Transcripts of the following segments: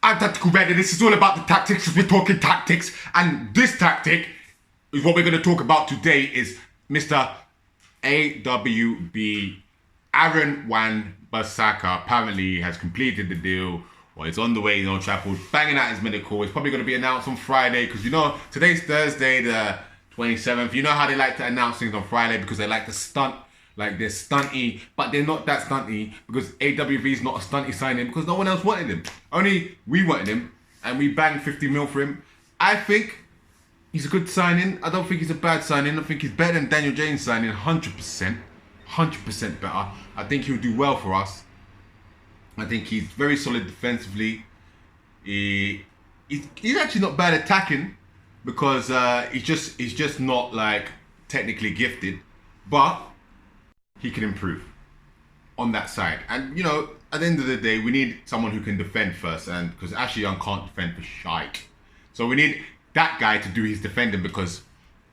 I'm Tactical Red, and this is all about the tactics, because we're talking tactics. And this tactic is what we're going to talk about today is Mr. AWB Wan Bassaka apparently has completed the deal, or it's on the way, Trafford, banging out his medical. It's probably going to be announced on Friday, because today's Thursday the 27th. You know how they like to announce things on Friday because they like to stunt. Like they're stunty, but they're not that stunty because AWB is not a stunty signing because no one else wanted him. Only we wanted him, and we banged 50 mil for him. I think he's a good signing. I don't think he's a bad signing. I think he's better than Daniel James signing, 100%. 100% better. I think he'll do well for us. I think he's very solid defensively. He's actually not bad attacking because he's just not like technically gifted, but he can improve on that side. And at the end of the day, we need someone who can defend first, and because Ashley Young can't defend for shite. So we need that guy to do his defending, because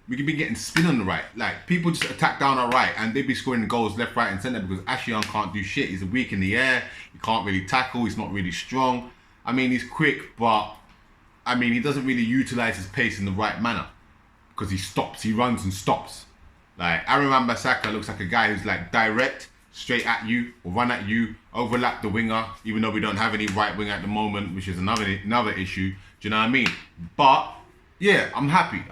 we could be getting spin on the right. Like, people just attack down our right and they be scoring goals left, right and centre because Ashley Young can't do shit. He's weak in the air, he can't really tackle, he's not really strong. I mean, he's quick, but I mean, he doesn't really utilise his pace in the right manner because he runs and stops. Like, Wan Bassaka looks like a guy who's like direct, straight at you, or run at you, overlap the winger, even though we don't have any right wing at the moment, which is another issue. Do you know what I mean? But yeah, I'm happy.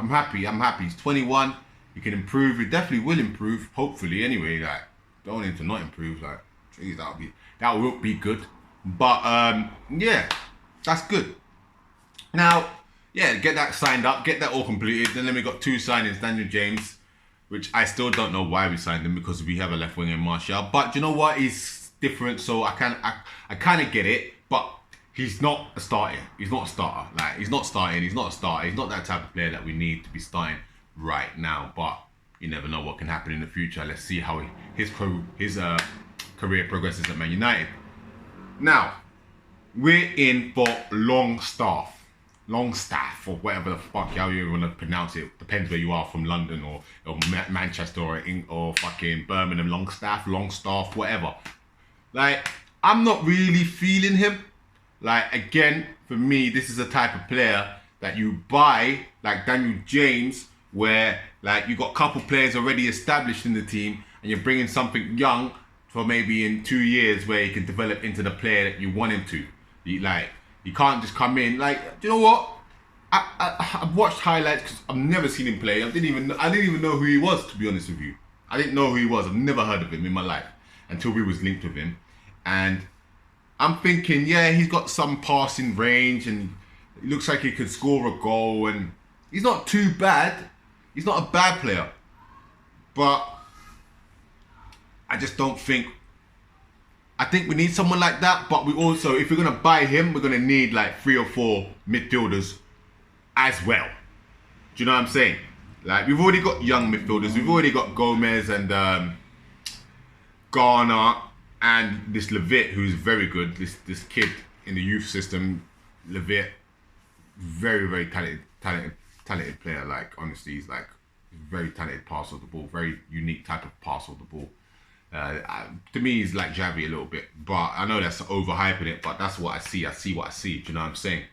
He's 21. He can improve. He definitely will improve. Hopefully, anyway. Like, don't need to not improve. Like, geez, that will be good. But yeah, that's good. Now, yeah, get that signed up, get that all completed. Then we got two signings, Daniel James, which I still don't know why we signed him, because we have a left winger in Martial. But you know what? He's different, so I kind of get it. But he's not a starter. He's not a starter. Like, he's not starting. He's not a starter. He's not that type of player that we need to be starting right now. But you never know what can happen in the future. Let's see how his career progresses at Man United. Now, we're in for Longstaff, or whatever the fuck how you want to pronounce it. Depends where you are, from London or Manchester or fucking Birmingham. Longstaff, whatever. Like, I'm not really feeling him. Like, again, for me, this is a type of player that you buy, like Daniel James, where like you got a couple players already established in the team, and you're bringing something young for maybe in 2 years where he can develop into the player that you want him to. You can't just come in. Like, do you know what? I've watched highlights because I've never seen him play. I didn't even know who he was, to be honest with you. I didn't know who he was. I've never heard of him in my life until we was linked with him. And I'm thinking, yeah, he's got some passing range and it looks like he could score a goal, and he's not too bad. He's not a bad player. But I just don't think... I think we need someone like that, but we also, if we're going to buy him, we're going to need like 3 or 4 midfielders as well. Do you know what I'm saying? Like, we've already got young midfielders. We've already got Gomez and Garner and this Levitt, who's very good. This kid in the youth system, Levitt, very, very talented player. Like, honestly, he's like very talented passer of the ball, very unique type of passer of the ball. To me, he's like Javi a little bit, but I know that's overhyping it, but that's what I see. I see what I see. Do you know what I'm saying?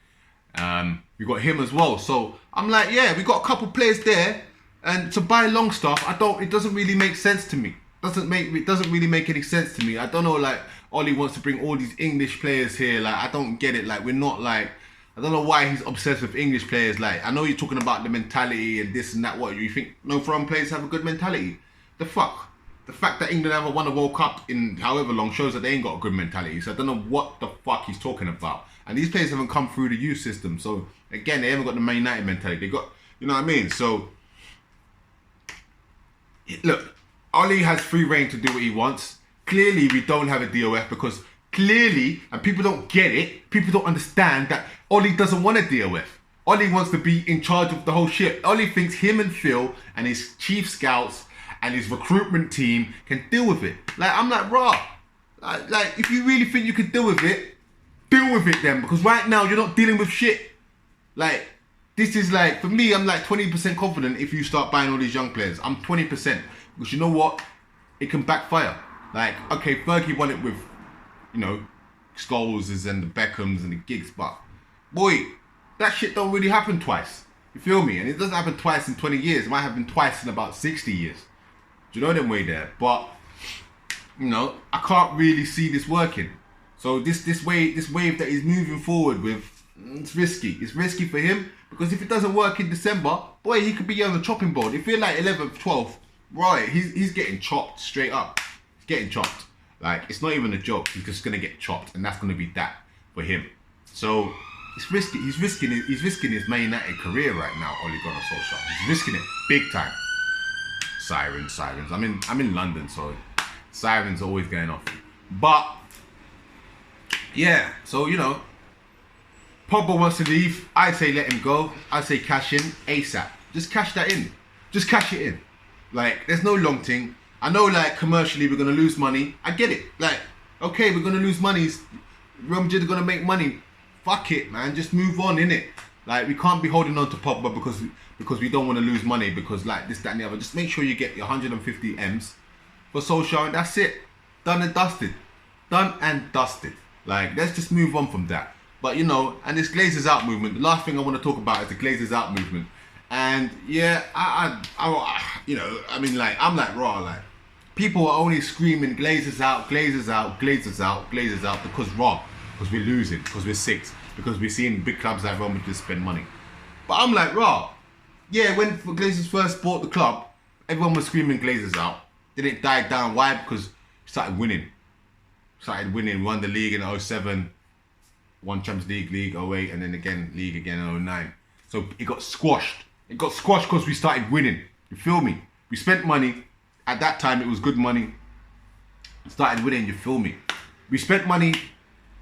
We got him as well, so I'm like, yeah, we got a couple players there, and to buy Longstaff, it doesn't really make sense to me. It doesn't really make any sense to me. I don't know, like, Ollie wants to bring all these English players here. Like, I don't get it. Like, we're not like, I don't know why he's obsessed with English players. Like, I know you're talking about the mentality and this and that. What, you think no foreign players have a good mentality? The fuck? The fact that England haven't won a World Cup in however long shows that they ain't got a good mentality. So I don't know what the fuck he's talking about. And these players haven't come through the youth system. So again, they haven't got the Man United mentality. They got, you know what I mean? So look, Ollie has free reign to do what he wants. Clearly, we don't have a DOF because clearly, and people don't get it, people don't understand that Ollie doesn't want a DOF. Ollie wants to be in charge of the whole shit. Ollie thinks him and Phil and his chief scouts and his recruitment team can deal with it. Like, I'm like, rah. Like, if you really think you can deal with it then. Because right now, you're not dealing with shit. Like, this is like, for me, I'm like 20% confident if you start buying all these young players. I'm 20%. Because you know what? It can backfire. Like, okay, Fergie won it with, Scholes and the Beckhams and the Giggs, but boy, that shit don't really happen twice. You feel me? And it doesn't happen twice in 20 years. It might happen twice in about 60 years. Do you know them way there? But, you know, I can't really see this working. So this wave that he's moving forward with, it's risky. It's risky for him because if it doesn't work in December, boy, he could be on the chopping board. If you're like 11th, 12th, right, he's getting chopped straight up. He's getting chopped. Like, it's not even a joke. He's just gonna get chopped, and that's gonna be that for him. So it's risky. He's risking his Man United career right now. Ole Gunnar Solskjaer. He's risking it big time. Sirens. I'm in London, so sirens always going off. But yeah, so you know, Pogba wants to leave. I say let him go. I say cash in ASAP. Just cash that in. Just cash it in. Like, there's no long thing. I know, like, commercially we're gonna lose money. I get it. Like, okay, we're gonna lose money. Real Madrid are gonna make money. Fuck it, man. Just move on, innit? Like, we can't be holding on to Pogba because we don't want to lose money because like this, that, and the other. Just make sure you get your 150 M's for Solskjaer, and that's it. Done and dusted. Done and dusted. Like, let's just move on from that. But you know, and this Glazers out movement. The last thing I want to talk about is the Glazers out movement. And yeah, I you know, I mean, like, I'm like raw, like, people are only screaming Glazers out, Glazers out, Glazers out, Glazers out because because we're losing, because we're sixth, because we're seeing big clubs like Real Madrid spend money. But I'm like raw. Yeah, when Glazers first bought the club, everyone was screaming Glazers out. Then it died down. Why? Because we started winning. Won the league in 07, won Champions League 08, and then again league again in 09. So it got squashed. It got squashed because we started winning. You feel me? We spent money. At that time, it was good money. We started winning. You feel me? We spent money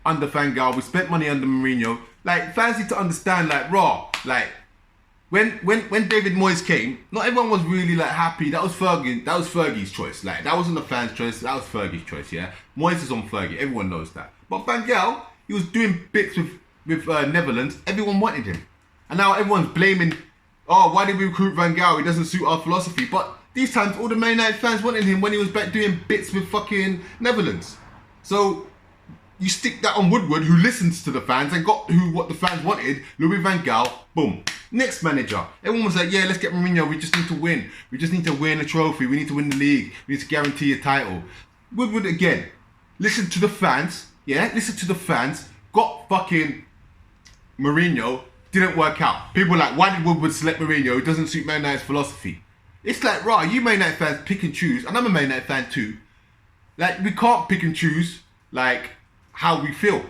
under Van Gaal. We spent money under Mourinho. Like, fans need to understand, like, raw. Like, when David Moyes came, not everyone was really like happy. That was Fergie's choice. Like, that wasn't the fans' choice. That was Fergie's choice. Yeah, Moyes is on Fergie. Everyone knows that. But Van Gaal, he was doing bits with Netherlands. Everyone wanted him, and now everyone's blaming. Oh, why did we recruit Van Gaal? He doesn't suit our philosophy. But these times, all the Man United fans wanted him when he was back doing bits with fucking Netherlands. So you stick that on Woodward, who listens to the fans and got what the fans wanted. Louis Van Gaal, boom. Next manager. Everyone was like, yeah, let's get Mourinho. We just need to win. We just need to win a trophy. We need to win the league. We need to guarantee a title. Woodward again. Listen to the fans. Yeah, listen to the fans. Got fucking Mourinho. Didn't work out. People like, why did Woodward select Mourinho? It doesn't suit Man United's philosophy. It's like, right, you Man United fans pick and choose. And I'm a Man United fan too. Like, we can't pick and choose, like, how we feel.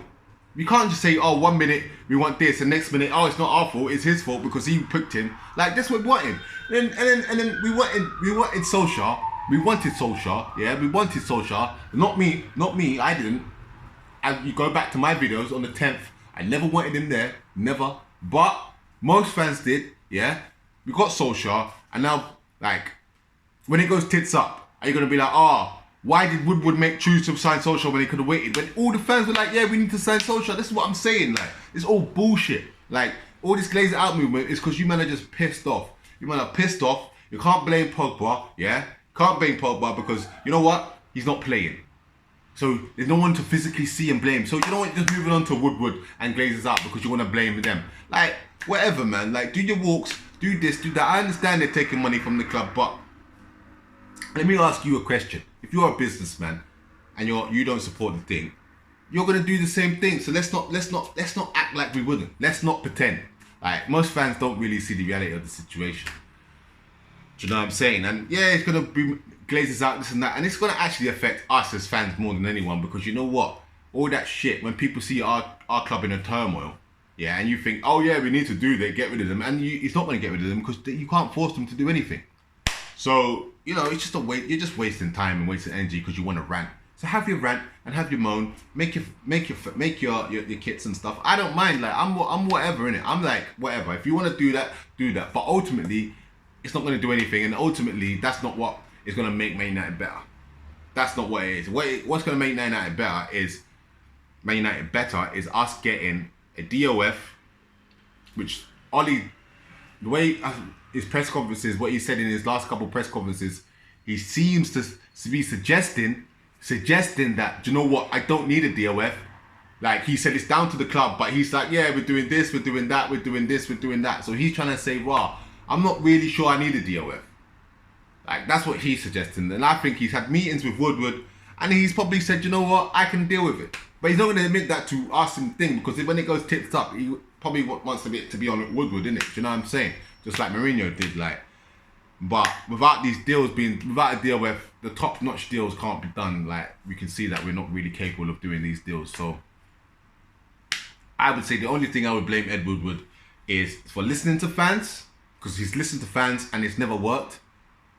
We can't just say, oh, 1 minute we want this, and next minute, oh, it's not our fault, it's his fault because he picked him. Like, that's what we wanted. And then we wanted Solskjaer. We wanted Solskjaer, yeah, we wanted Solskjaer. Not me, I didn't. And you go back to my videos on the 10th, I never wanted him there, never. But most fans did, yeah. We got Solskjaer, and now, like, when it goes tits up, are you gonna be like, oh, why did Woodward choose to sign Solskjaer when he could have waited? When all the fans were like, yeah, we need to sign Solskjaer. This is what I'm saying. Like, it's all bullshit. Like, all this Glazer out movement is because you men are just pissed off. You men are pissed off. You can't blame Pogba, yeah? Can't blame Pogba because, you know what? He's not playing. So, there's no one to physically see and blame. So, you know what? Just moving on to Woodward and Glazers out because you want to blame them. Like, whatever, man. Like, do your walks, do this, do that. I understand they're taking money from the club, but let me ask you a question. If you're a businessman and you don't support the thing, you're gonna do the same thing. So let's not act like we wouldn't. Let's not pretend. Like, most fans don't really see the reality of the situation. Do you know what I'm saying? And yeah, it's gonna be Glazers out, this and that, and it's gonna actually affect us as fans more than anyone because you know what? All that shit, when people see our club in a turmoil, yeah, and you think, oh yeah, we need to do that, get rid of them, and it's not gonna get rid of them because you can't force them to do anything. So, you know, it's just a waste. You're just wasting time and wasting energy because you want to rant. So have your rant and have your moan. Make your kits and stuff. I don't mind. Like, I'm whatever in it. I'm like whatever. If you want to do that, do that. But ultimately, it's not going to do anything. And ultimately, that's not what is going to make Man United better. That's not what it is. What's going to make Man United better is us getting a DOF, which Ollie, the way his press conferences, what he said in his last couple of press conferences, he seems to be suggesting that, do you know what, I don't need a DOF. Like he said, it's down to the club, but he's like, yeah, we're doing this, we're doing that, we're doing this, we're doing that. So he's trying to say, raw, I'm not really sure I need a DOF. Like that's what he's suggesting, and I think he's had meetings with Woodward, and he's probably said, you know what, I can deal with it. But he's not going to admit that to us and thing, because when it goes tips up, he probably wants to be on Woodward, innit? Do you know what I'm saying? Just like Mourinho did, like. But without these deals without a deal where the top-notch deals can't be done, like we can see that we're not really capable of doing these deals. So I would say the only thing I would blame Ed Woodward is for listening to fans, because he's listened to fans and it's never worked.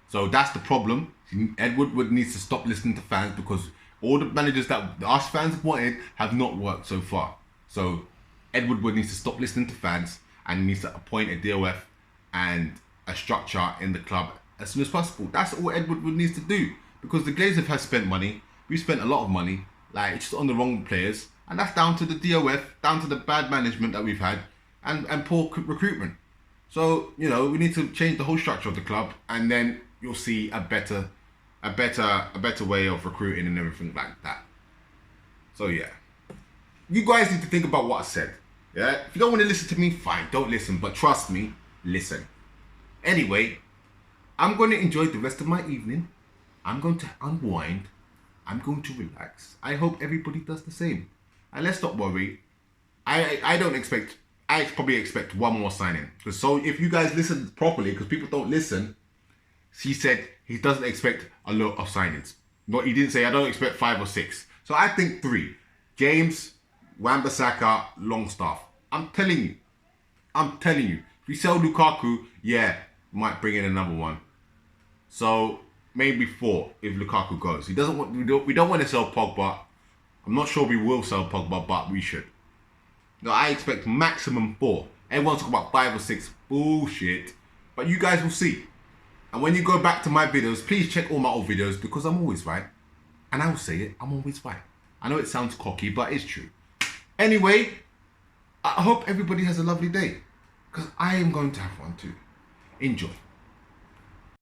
So that's the problem. Ed Woodward needs to stop listening to fans, because all the managers that us fans have wanted have not worked so far. So Ed Woodward needs to stop listening to fans, and he needs to appoint a DOF and a structure in the club as soon as possible. That's all Ed Woodward needs to do, because the Glazers have spent money. We've spent a lot of money, like it's just on the wrong players, and that's down to the DOF, down to the bad management that we've had, and poor recruitment. So you know, we need to change the whole structure of the club, and then you'll see a better way of recruiting and everything like that. So yeah, you guys need to think about what I said. Yeah, if you don't want to listen to me, fine, don't listen. But trust me, listen. Anyway, I'm going to enjoy the rest of my evening. I'm going to unwind. I'm going to relax. I hope everybody does the same. And let's not worry. I probably expect one more signing. So if you guys listen properly, because people don't listen, he said he doesn't expect a lot of signings. No, he didn't say I don't expect 5 or 6. So I think 3. James, Wan Bassaka, Longstaff. I'm telling you. If we sell Lukaku, yeah, might bring in another one. So maybe 4 if Lukaku goes. We don't want to sell Pogba. I'm not sure we will sell Pogba, but we should. No, I expect maximum 4. Everyone's talking about 5 or 6. Bullshit. But you guys will see. And when you go back to my videos, please check all my old videos, because I'm always right. And I will say it, I'm always right. I know it sounds cocky, but it's true. Anyway, I hope everybody has a lovely day, because I am going to have one too. Enjoy.